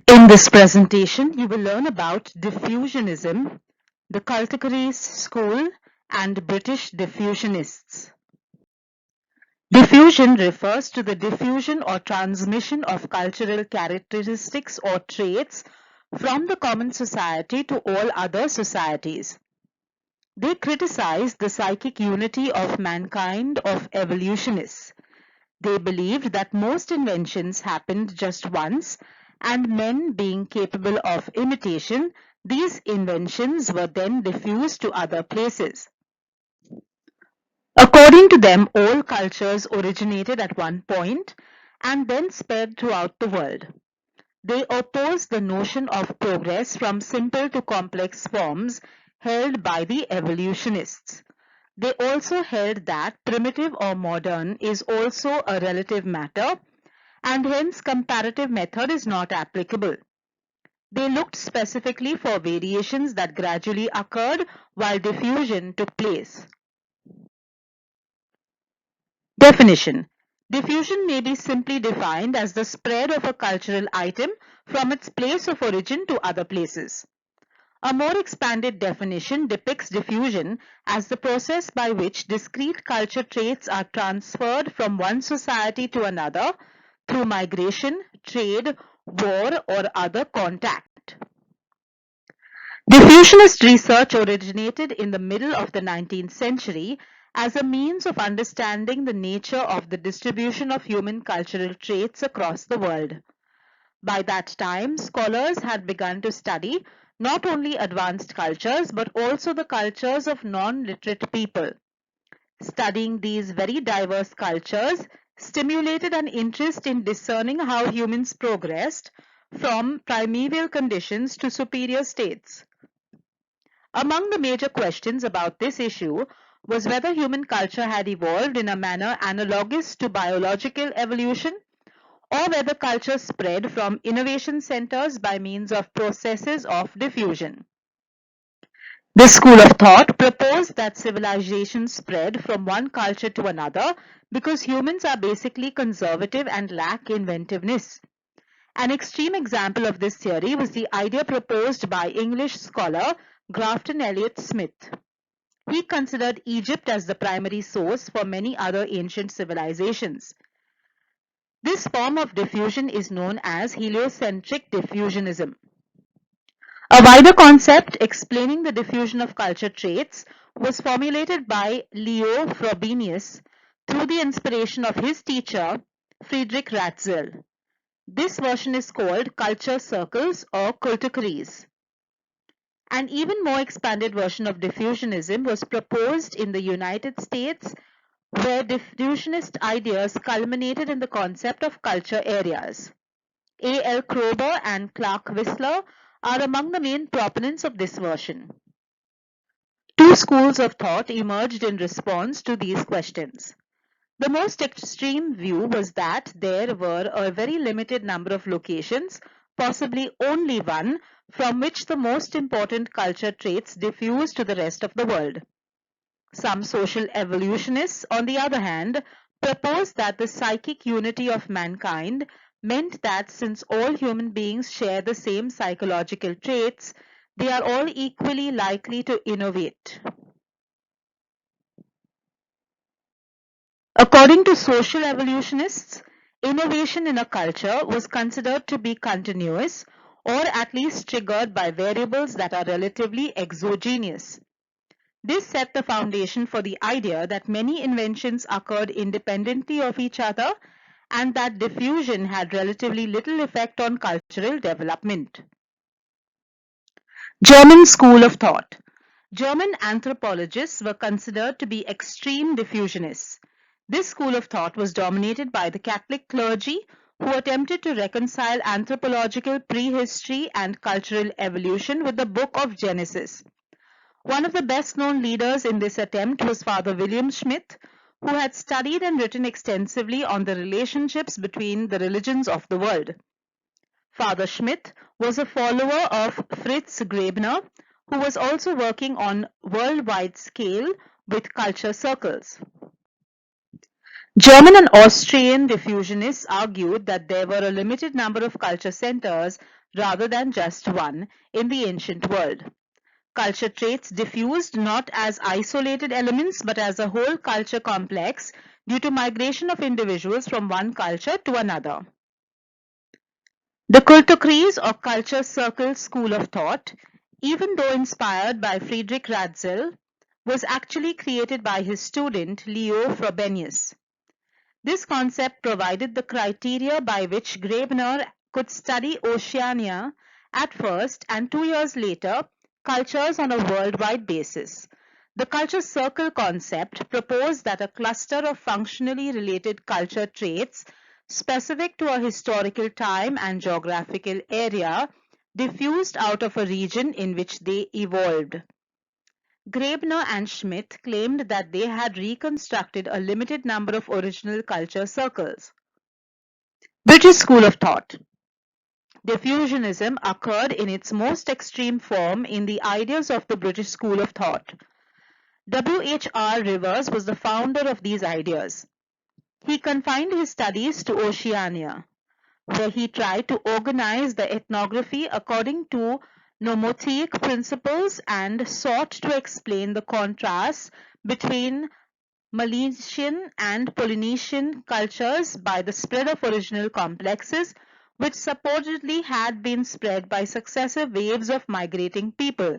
In this presentation, you will learn about diffusionism, the Kulturkreis School, and British diffusionists. Diffusion refers to the diffusion or transmission of cultural characteristics or traits from the common society to all other societies. They criticize the psychic unity of mankind of evolutionists. They believed that most inventions happened just once, and men being capable of imitation, these inventions were then diffused to other places. According to them, all cultures originated at one point and then spread throughout the world. They opposed the notion of progress from simple to complex forms held by the evolutionists. They also held that primitive or modern is also a relative matter, and hence comparative method is not applicable. They looked specifically for variations that gradually occurred while diffusion took place. Definition. Diffusion may be simply defined as the spread of a cultural item from its place of origin to other places. A more expanded definition depicts diffusion as the process by which discrete culture traits are transferred from one society to another through migration, trade, war, or other contact. Diffusionist research originated in the middle of the 19th century as a means of understanding the nature of the distribution of human cultural traits across the world. By that time, scholars had begun to study not only advanced cultures but also the cultures of non-literate people. Studying these very diverse cultures stimulated an interest in discerning how humans progressed from primeval conditions to superior states. Among the major questions about this issue was whether human culture had evolved in a manner analogous to biological evolution, or whether culture spread from innovation centers by means of processes of diffusion. This school of thought proposed that civilization spread from one culture to another because humans are basically conservative and lack inventiveness. An extreme example of this theory was the idea proposed by English scholar Grafton Elliot Smith. He considered Egypt as the primary source for many other ancient civilizations. This form of diffusion is known as heliocentric diffusionism. A wider concept explaining the diffusion of culture traits was formulated by Leo Frobenius through the inspiration of his teacher, Friedrich Ratzel. This version is called culture circles or Kulturkreis. An even more expanded version of diffusionism was proposed in the United States, where diffusionist ideas culminated in the concept of culture areas. A. L. Kroeber and Clark Whistler are among the main proponents of this version. Two schools of thought emerged in response to these questions. The most extreme view was that there were a very limited number of locations, possibly only one, from which the most important culture traits diffused to the rest of the world. Some social evolutionists, on the other hand, proposed that the psychic unity of mankind meant that since all human beings share the same psychological traits, they are all equally likely to innovate. According to social evolutionists, innovation in a culture was considered to be continuous or at least triggered by variables that are relatively exogenous. This set the foundation for the idea that many inventions occurred independently of each other and that diffusion had relatively little effect on cultural development. German school of thought. German anthropologists were considered to be extreme diffusionists. This school of thought was dominated by the Catholic clergy who attempted to reconcile anthropological prehistory and cultural evolution with the Book of Genesis. One of the best-known leaders in this attempt was Father William Schmidt, who had studied and written extensively on the relationships between the religions of the world. Father Schmidt was a follower of Fritz Graebner, who was also working on worldwide scale with culture circles. German and Austrian diffusionists argued that there were a limited number of culture centers rather than just one in the ancient world. Culture traits diffused not as isolated elements but as a whole culture complex due to migration of individuals from one culture to another. The Kulturkreis or Culture Circle school of thought, even though inspired by Friedrich Ratzel, was actually created by his student Leo Frobenius. This concept provided the criteria by which Graebner could study Oceania at first and 2 years later cultures on a worldwide basis. The culture circle concept proposed that a cluster of functionally related culture traits specific to a historical time and geographical area diffused out of a region in which they evolved. Graebner and Schmidt claimed that they had reconstructed a limited number of original culture circles. British School of Thought. Diffusionism occurred in its most extreme form in the ideas of the British School of Thought. W.H.R. Rivers was the founder of these ideas. He confined his studies to Oceania, where he tried to organize the ethnography according to nomoteic principles and sought to explain the contrasts between Milesian and Polynesian cultures by the spread of original complexes, which supposedly had been spread by successive waves of migrating people.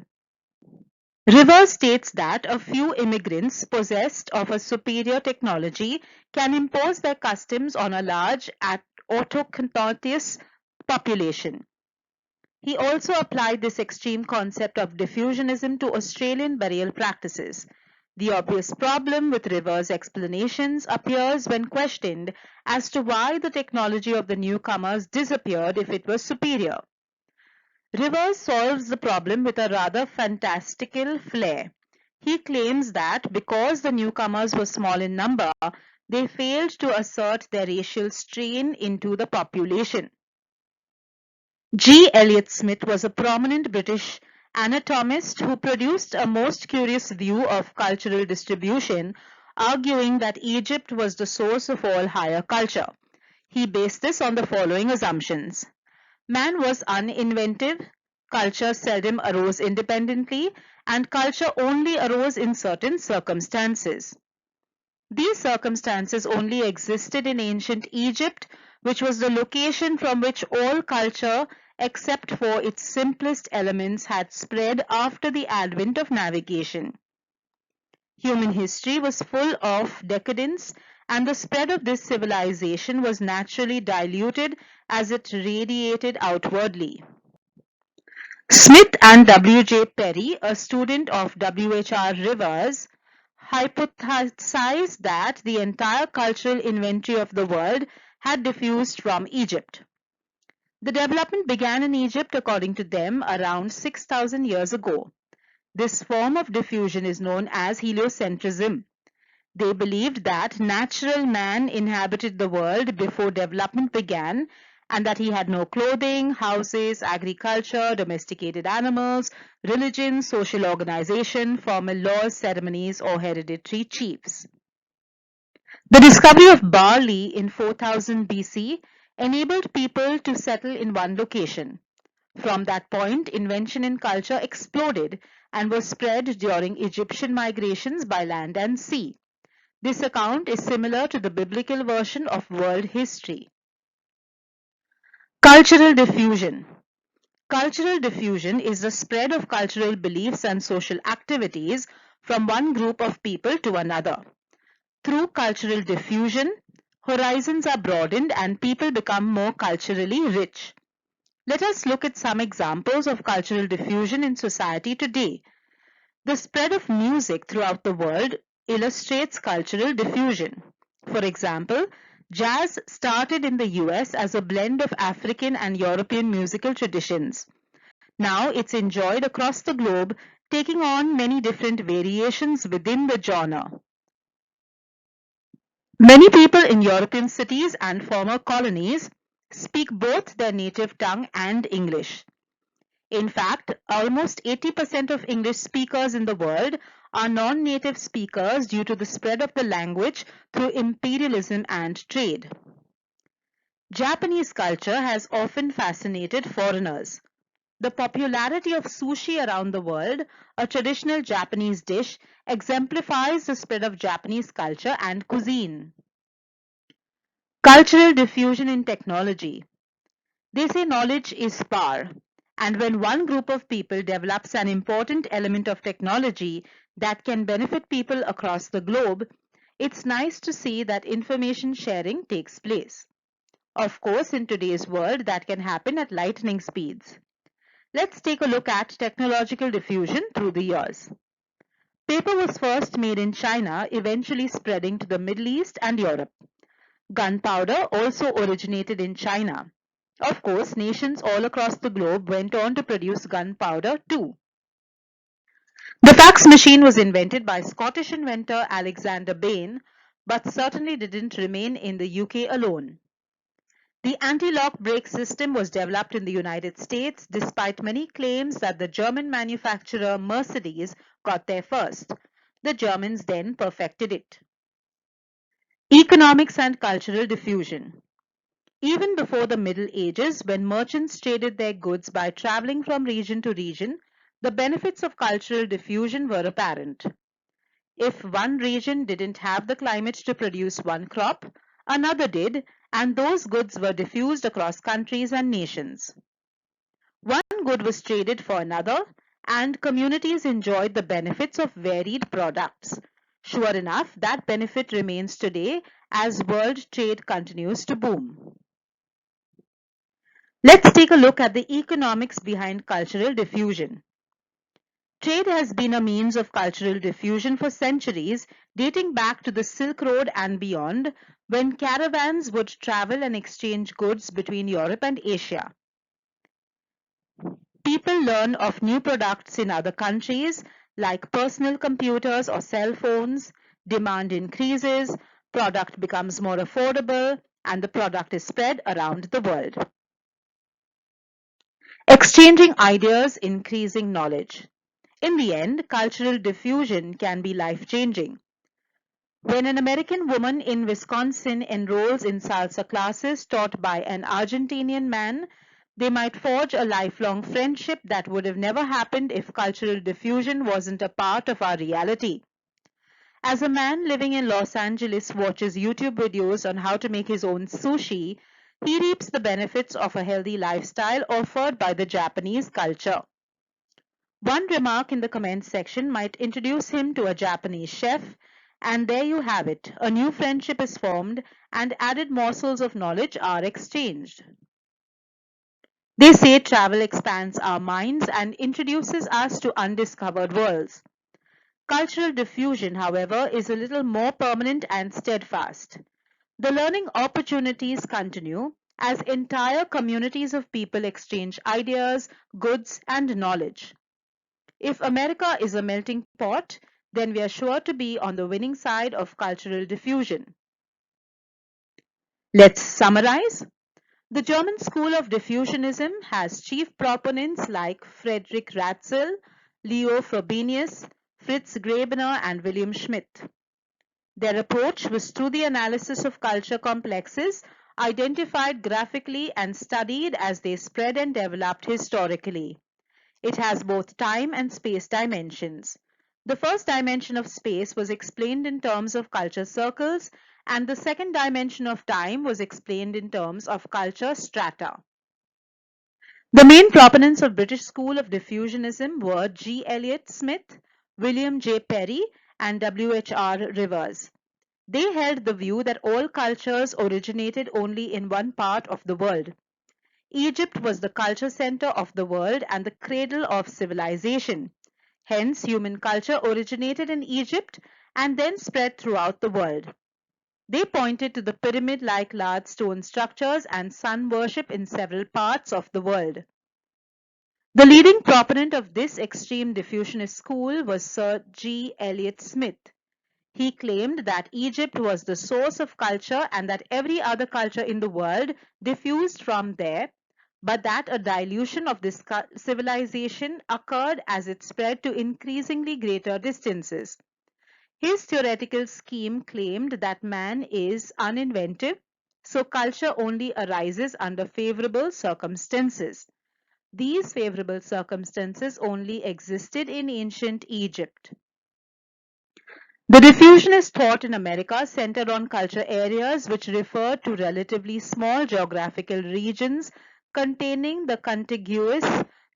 Rivers states that a few immigrants possessed of a superior technology can impose their customs on a large autochthonous population. He also applied this extreme concept of diffusionism to Australian burial practices. The obvious problem with Rivers' explanations appears when questioned as to why the technology of the newcomers disappeared if it was superior. Rivers solves the problem with a rather fantastical flair. He claims that because the newcomers were small in number, they failed to assert their racial strain into the population. G. Elliot Smith was a prominent British anatomist who produced a most curious view of cultural distribution, arguing that Egypt was the source of all higher culture. He based this on the following assumptions. Man was uninventive, culture seldom arose independently, and culture only arose in certain circumstances. These circumstances only existed in ancient Egypt, which was the location from which all culture, except for its simplest elements, had spread after the advent of navigation. Human history was full of decadence, and the spread of this civilization was naturally diluted as it radiated outwardly. Smith and W. J. Perry, a student of W. H. R. Rivers, hypothesized that the entire cultural inventory of the world had diffused from Egypt. The development began in Egypt, according to them, around 6,000 years ago. This form of diffusion is known as heliocentrism. They believed that natural man inhabited the world before development began and that he had no clothing, houses, agriculture, domesticated animals, religion, social organization, formal laws, ceremonies, or hereditary chiefs. The discovery of barley in 4000 BC enabled people to settle in one location. From that point, invention in culture exploded and was spread during Egyptian migrations by land and sea. This account is similar to the biblical version of world history. Cultural diffusion. Cultural diffusion is the spread of cultural beliefs and social activities from one group of people to another. Through cultural diffusion, horizons are broadened and people become more culturally rich. Let us look at some examples of cultural diffusion in society today. The spread of music throughout the world illustrates cultural diffusion. For example, jazz started in the US as a blend of African and European musical traditions. Now it's enjoyed across the globe, taking on many different variations within the genre. Many people in European cities and former colonies speak both their native tongue and English. In fact, almost 80% of English speakers in the world are non-native speakers due to the spread of the language through imperialism and trade. Japanese culture has often fascinated foreigners. The popularity of sushi around the world, a traditional Japanese dish, exemplifies the spread of Japanese culture and cuisine. Cultural diffusion in technology. They say knowledge is power, and when one group of people develops an important element of technology that can benefit people across the globe, it's nice to see that information sharing takes place. Of course, in today's world, that can happen at lightning speeds. Let's take a look at technological diffusion through the years. Paper was first made in China, eventually spreading to the Middle East and Europe. Gunpowder also originated in China. Of course, nations all across the globe went on to produce gunpowder too. The fax machine was invented by Scottish inventor Alexander Bain, but certainly didn't remain in the UK alone. The anti-lock brake system was developed in the United States despite many claims that the German manufacturer Mercedes got there first. The Germans then perfected it. Economics and cultural diffusion. Even before the Middle Ages, when merchants traded their goods by traveling from region to region, the benefits of cultural diffusion were apparent. If one region didn't have the climate to produce one crop, another did, and those goods were diffused across countries and nations. One good was traded for another, and communities enjoyed the benefits of varied products. Sure enough, that benefit remains today as world trade continues to boom. Let's take a look at the economics behind cultural diffusion. Trade has been a means of cultural diffusion for centuries, dating back to the Silk Road and beyond, when caravans would travel and exchange goods between Europe and Asia. People learn of new products in other countries, like personal computers or cell phones. Demand increases, product becomes more affordable, and the product is spread around the world. Exchanging ideas, increasing knowledge. In the end, cultural diffusion can be life-changing. When an American woman in Wisconsin enrolls in salsa classes taught by an Argentinian man, they might forge a lifelong friendship that would have never happened if cultural diffusion wasn't a part of our reality. As a man living in Los Angeles watches YouTube videos on how to make his own sushi, he reaps the benefits of a healthy lifestyle offered by the Japanese culture. One remark in the comments section might introduce him to a Japanese chef, and there you have it. A new friendship is formed and added morsels of knowledge are exchanged. They say travel expands our minds and introduces us to undiscovered worlds. Cultural diffusion, however, is a little more permanent and steadfast. The learning opportunities continue as entire communities of people exchange ideas, goods, and knowledge. If America is a melting pot, then we are sure to be on the winning side of cultural diffusion. Let's summarize. The German school of diffusionism has chief proponents like Friedrich Ratzel, Leo Frobenius, Fritz Graebener, and William Schmidt. Their approach was through the analysis of culture complexes, identified graphically and studied as they spread and developed historically. It has both time and space dimensions. The first dimension of space was explained in terms of culture circles, and the second dimension of time was explained in terms of culture strata. The main proponents of British School of Diffusionism were G. Eliot Smith, William J. Perry, and W. H. R. Rivers. They held the view that all cultures originated only in one part of the world. Egypt was the culture center of the world and the cradle of civilization. Hence, human culture originated in Egypt and then spread throughout the world. They pointed to the pyramid-like large stone structures and sun worship in several parts of the world. The leading proponent of this extreme diffusionist school was Sir G. Eliot Smith. He claimed that Egypt was the source of culture and that every other culture in the world diffused from there, but that a dilution of this civilization occurred as it spread to increasingly greater distances. His theoretical scheme claimed that man is uninventive, so culture only arises under favorable circumstances. These favorable circumstances only existed in ancient Egypt. The diffusionist thought in America centered on culture areas which referred to relatively small geographical regions containing the contiguous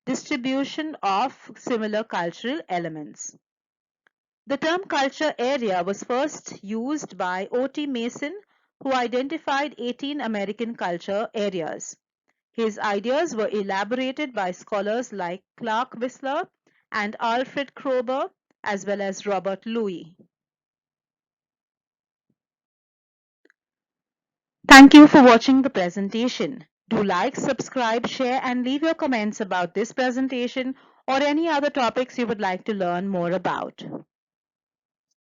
distribution of similar cultural elements. The term culture area was first used by O.T. Mason, who identified 18 American culture areas. His ideas were elaborated by scholars like Clark Whistler and Alfred Kroeber, as well as Robert Louis. Thank you for watching the presentation. Do like, subscribe, share, and leave your comments about this presentation or any other topics you would like to learn more about.